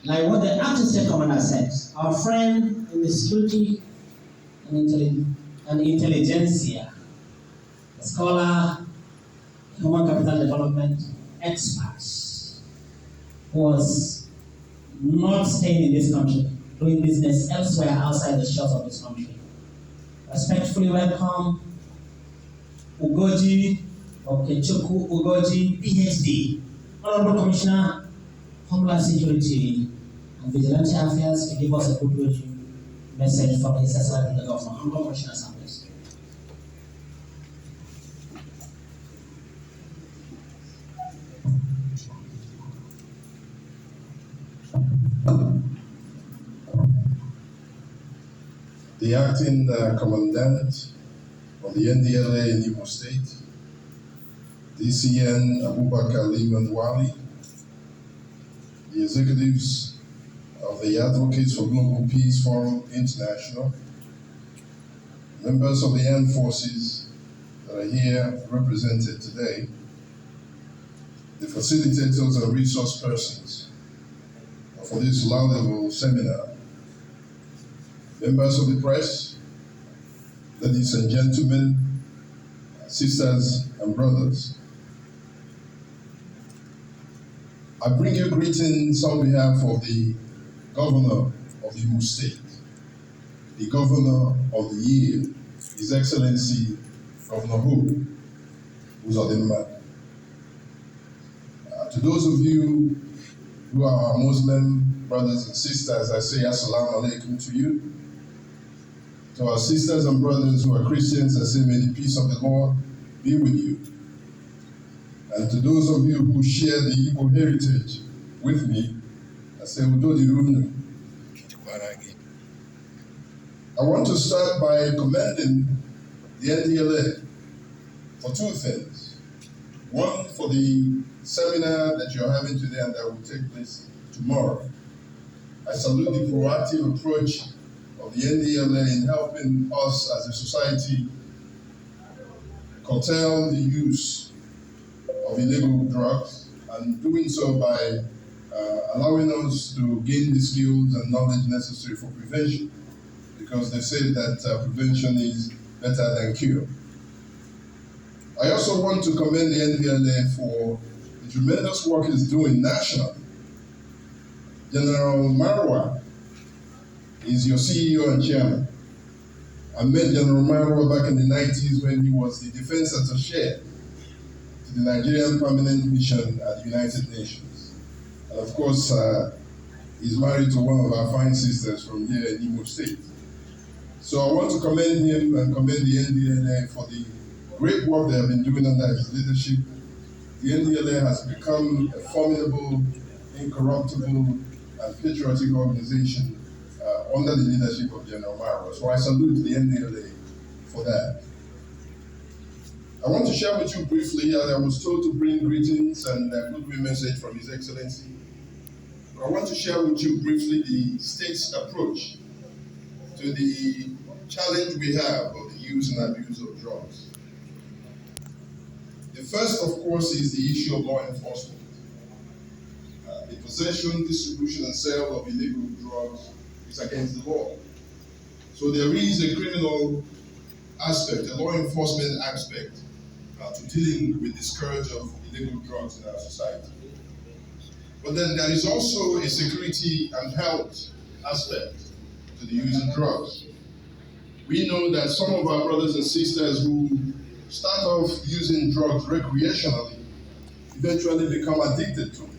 Like what the acting state commander said, our friend in the security and intelligentsia, a scholar, human capital development expert, who was not staying in this country, doing business elsewhere outside the shores of this country. Respectfully welcome Ugorji Okechukwu Ugorji, PhD, Honorable Commissioner, Homeland Security and Vigilante Affairs, to give us a good message from His Excellency the Governor. Honorable Commissioner, please. The acting commandant of the NDLEA in Imo State, DCN Abubakar Liman Wali, the executives of the Advocates for Global Peace Forum International, members of the armed forces that are here represented today, the facilitators and resource persons for this laudable seminar, members of the press, ladies and gentlemen, sisters and brothers. I bring you greetings on behalf of the Governor of the Imo State, the Governor of the year, His Excellency Governor Uzodimma. To those of you who are our Muslim brothers and sisters, I say Assalamu alaikum to you. To our sisters and brothers who are Christians, I say may the peace of the Lord be with you. And to those of you who share the Igbo heritage with me, I say Udo Dirunu. I want to start by commending the NDLEA for two things. One, for the seminar that you're having today and that will take place tomorrow. I salute the proactive approach of the NDLEA in helping us as a society curtail the use of illegal drugs, and doing so by allowing us to gain the skills and knowledge necessary for prevention, because they say that prevention is better than cure. I also want to commend the NDLEA for the tremendous work it's doing nationally. General Marwa is your CEO and chairman. I met General Marwa back in the 90s when he was the defense attaché to the Nigerian Permanent Mission at the United Nations. And of course, he's married to one of our fine sisters from here in Imo State. So I want to commend him and commend the NDLEA for the great work they have been doing under his leadership. The NDLEA has become a formidable, incorruptible, and patriotic organization under the leadership of General Marwa. So I salute the NDLEA for that. I want to share with you briefly, as I was told to bring greetings and a goodwill message from His Excellency. But I want to share with you briefly the state's approach to the challenge we have of the use and abuse of drugs. The first, of course, is the issue of law enforcement. The possession, distribution, and sale of illegal drugs is against the law. So there is a criminal aspect, a law enforcement aspect to dealing with the scourge of illegal drugs in our society. But then there is also a security and health aspect to the use of drugs. We know that some of our brothers and sisters who start off using drugs recreationally eventually become addicted to it.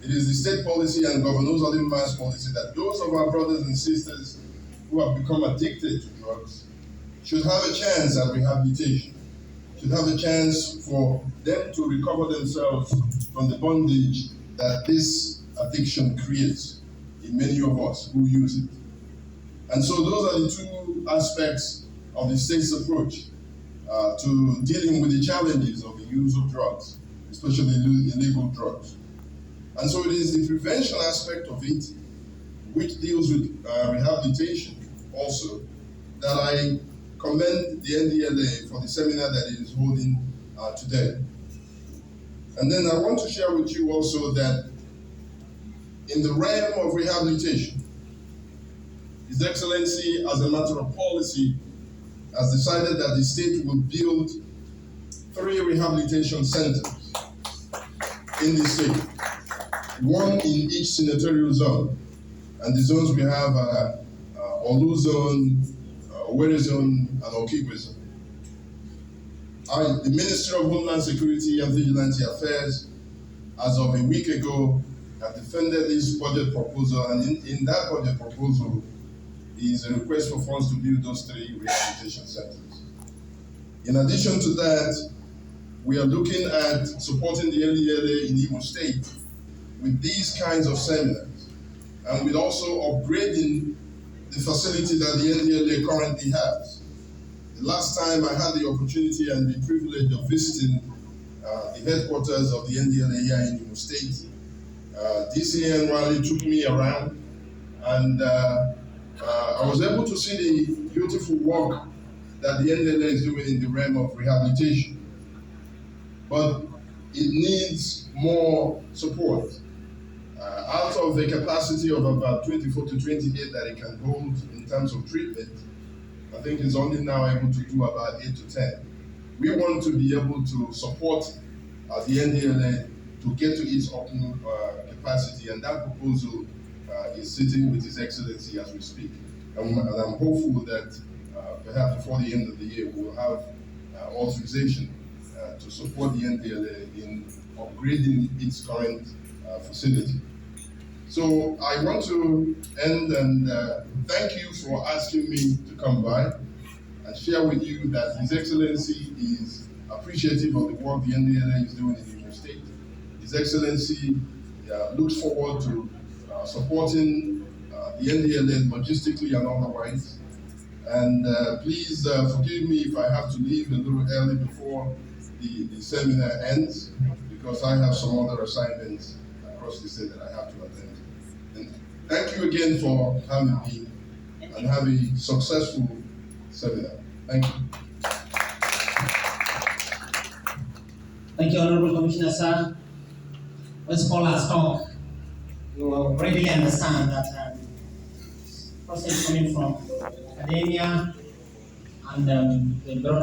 It is the state policy and Governor Uzodimma's policy that those of our brothers and sisters who have become addicted to drugs should have a chance at rehabilitation, should have a chance for them to recover themselves from the bondage that this addiction creates in many of us who use it. And so those are the two aspects of the state's approach to dealing with the challenges of the use of drugs, especially illegal drugs. And so it is the prevention aspect of it, which deals with rehabilitation also, that I commend the NDLEA for the seminar that it is holding today. And then I want to share with you also that In the realm of rehabilitation, His Excellency, as a matter of policy, has decided that the state will build 3 rehabilitation centers in the state, 1 in each senatorial zone. And the zones we have are Olu zone, Owerri zone, and Okigwe zone. The Ministry of Homeland Security and Vigilante Affairs, as of a week ago, have defended this budget proposal, and in that budget proposal is a request for funds to build those 3 rehabilitation centers. In addition to that, we are looking at supporting the NDLEA in Imo State with these kinds of seminars, and with also upgrading the facility that the NDLEA currently has. The last time I had the opportunity and the privilege of visiting the headquarters of the NDLEA in Imo State, DCN Raleigh took me around, and I was able to see the beautiful work that the NDLEA is doing in the realm of rehabilitation. But it needs more support. Out of the capacity of about 24 to 28 that it can hold in terms of treatment, I think it's only now able to do about 8 to 10. We want to be able to support the NDLEA to get to its optimal capacity, and that proposal is sitting with His Excellency as we speak. And I'm hopeful that perhaps before the end of the year we'll have authorization to support the NDLEA in upgrading its current facility. So I want to end and thank you for asking me to come by and share with you that His Excellency is appreciative of the work the NDLEA is doing in Imo State. His Excellency looks forward to supporting the NDLEA logistically and otherwise. And please forgive me if I have to leave a little early before the seminar ends, because I have some other assignments across the state that I have to attend. And thank you again for having me, and have a successful seminar. Thank you. Thank you, Honorable Commissioner, sir. When scholars talk, you will readily understand that process coming from academia and the